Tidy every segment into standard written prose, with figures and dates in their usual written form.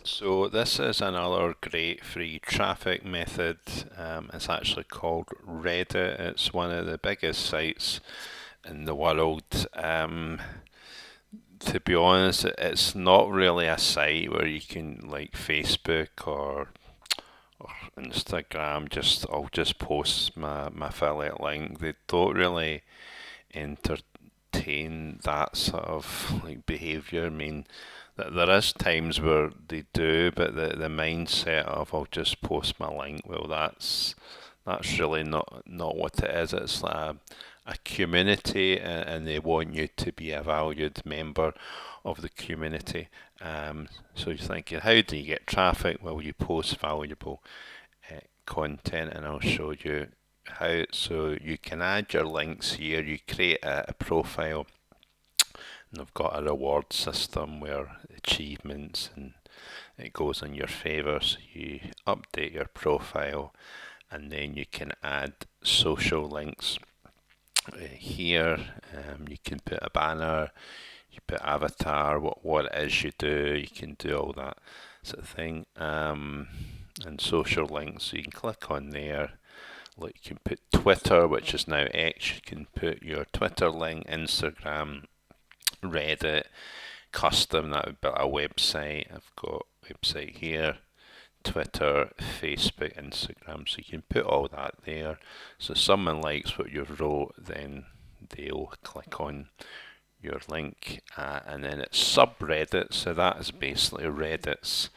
So this is another great free traffic method. It's actually called Reddit. It's one of the biggest sites in the world. To be honest, it's not really a site where you can like Facebook or Instagram. I'll just post my affiliate link. They don't really entertain that sort of like behaviour. I mean, there is times where they do, but the mindset of I'll just post my link, well, that's really not what it is. It's like a community, and they want you to be a valued member of the community. So you're thinking, how do you get traffic? Well, you post valuable content, and I'll show you how. So you can add your links here. You create a profile, and I've got a reward system where achievements and it goes in your favour. So you update your profile, and then you can add social links here. You can put a banner, you put avatar, what it is you do. You can do all that sort of thing. And social links, so you can click on there. Like you can put Twitter, which is now X. You can put your Twitter link, Instagram, Reddit, custom. That would be a website. I've got a website here. Twitter, Facebook, Instagram, so you can put all that there. So someone likes what you wrote, then they'll click on your link, and then it's subreddits. So that is basically Reddit's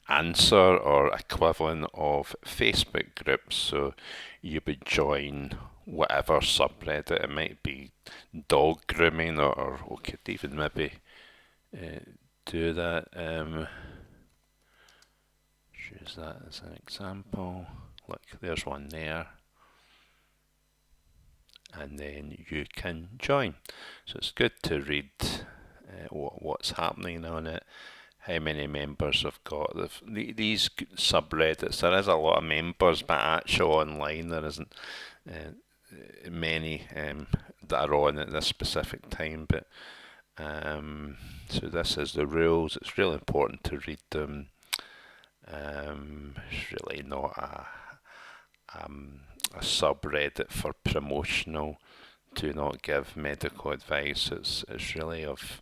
answer or equivalent of Facebook groups. So you would join whatever subreddit. It might be dog grooming, or we could even maybe do that. Use that as an example. Look, there's one there, and then you can join. So it's good to read what's happening on it, how many members have got. These subreddits, there is a lot of members, but actually online there isn't many that are on at this specific time. But so this is the rules. It's really important to read them. It's really not a subreddit for promotional. Do not give medical advice. It's really of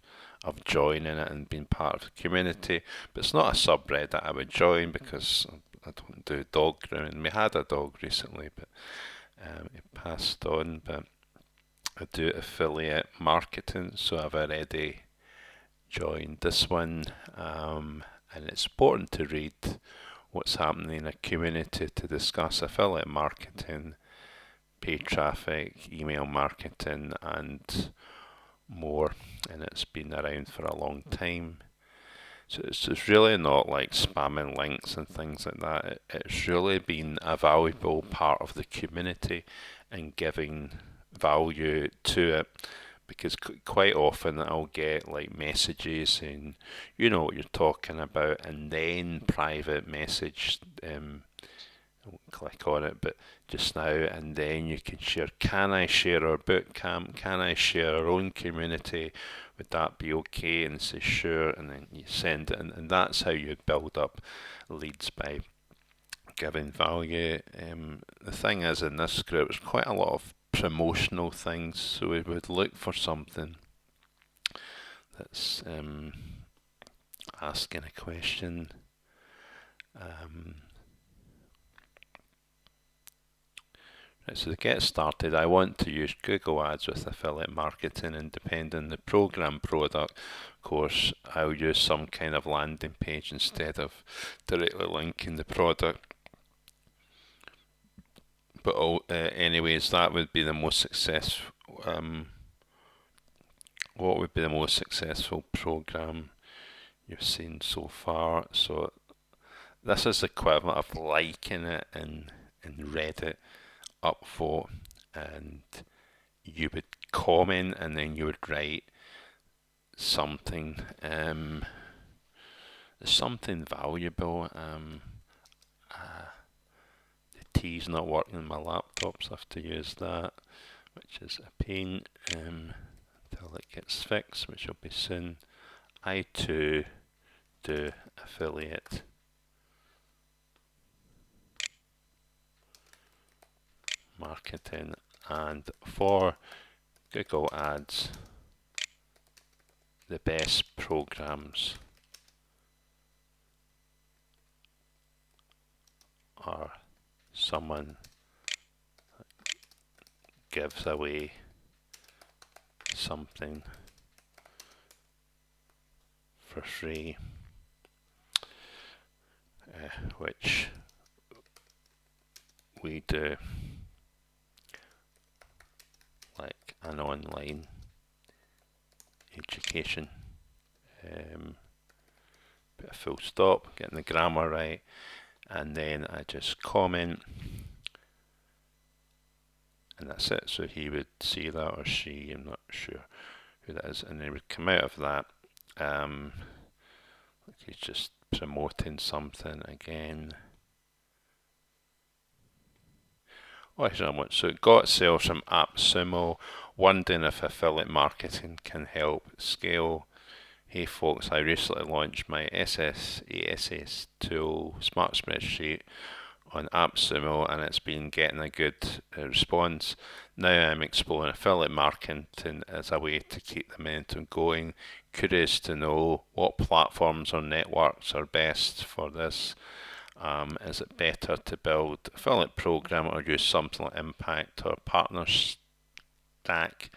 joining it and being part of the community. But it's not a subreddit I would join because I don't do dog grooming. We had a dog recently, but it passed on. But I do affiliate marketing, so I've already joined this one. And it's important to read what's happening in a community to discuss affiliate marketing, paid traffic, email marketing, and more. And it's been around for a long time. So it's just really not like spamming links and things like that. It's really been a valuable part of the community and giving value to it. Because quite often I'll get like messages saying, you know what you're talking about, and then private message. I won't click on it, but just now, and then you can share. Can I share our boot camp? Can I share our own community? Would that be okay? And say sure, and then you send it, and that's how you build up leads, by giving value. The thing is, in this group, there's quite a lot of promotional things, so we would look for something that's asking a question. Right, so to get started, I want to use Google Ads with affiliate marketing, and depending on the program product, of course, I'll use some kind of landing page instead of directly linking the product. But anyways, that would be the most successful. What would be the most successful program you've seen so far? So this is the equivalent of liking it in Reddit upvote, and you would comment, and then you would write something something valuable. The T's not working on my laptop, so I have to use that, which is a pain, until it gets fixed, which will be soon. I too do affiliate marketing, and for Google Ads, the best programs are someone gives away something for free, which we do, like an online education. Put a full stop, getting the grammar right, and then I just comment, and that's it. So he would see that, or she, I'm not sure who that is, and then would come out of that. Like he's just promoting something again. Oh, here's another one. So got sales from AppSumo, wondering if affiliate marketing can help scale. Hey folks, I recently launched my SSASS tool, Smart Spreadsheet, on AppSumo, and it's been getting a good response. Now I'm exploring affiliate marketing as a way to keep the momentum going. Curious to know what platforms or networks are best for this. Is it better to build affiliate program or use something like Impact or Partner Stack,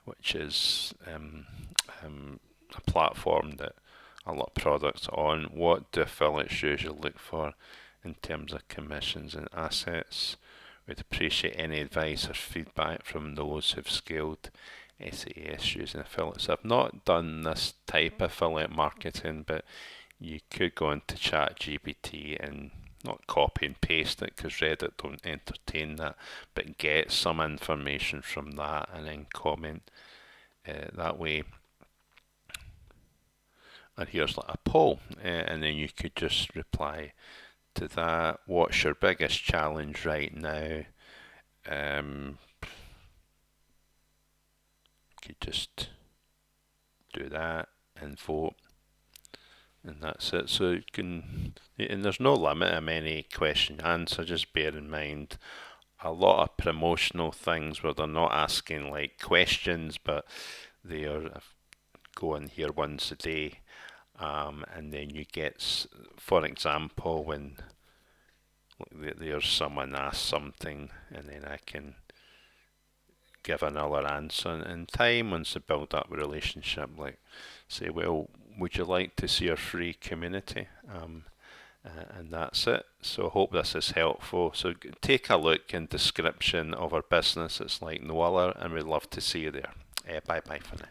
which is a platform that a lot of products are on? What do affiliates usually look for in terms of commissions and assets? We'd appreciate any advice or feedback from those who've scaled SES using affiliates. I've not done this type of affiliate marketing, but you could go into ChatGPT and not copy and paste it, because Reddit don't entertain that, but get some information from that and then comment that way. And here's like a poll, and then you could just reply to that. What's your biggest challenge right now? You could just do that and vote, and that's it. So you can, and there's no limit of many question answer. Just bear in mind a lot of promotional things where they're not asking like questions, but they are going here once a day. And then you get, for example, when there's someone asks something, and then I can give another answer in time once they build up a relationship. Like, say, well, would you like to see our free community? And that's it. So I hope this is helpful. So take a look in description of our business. It's like no other, and we'd love to see you there. Bye bye for now.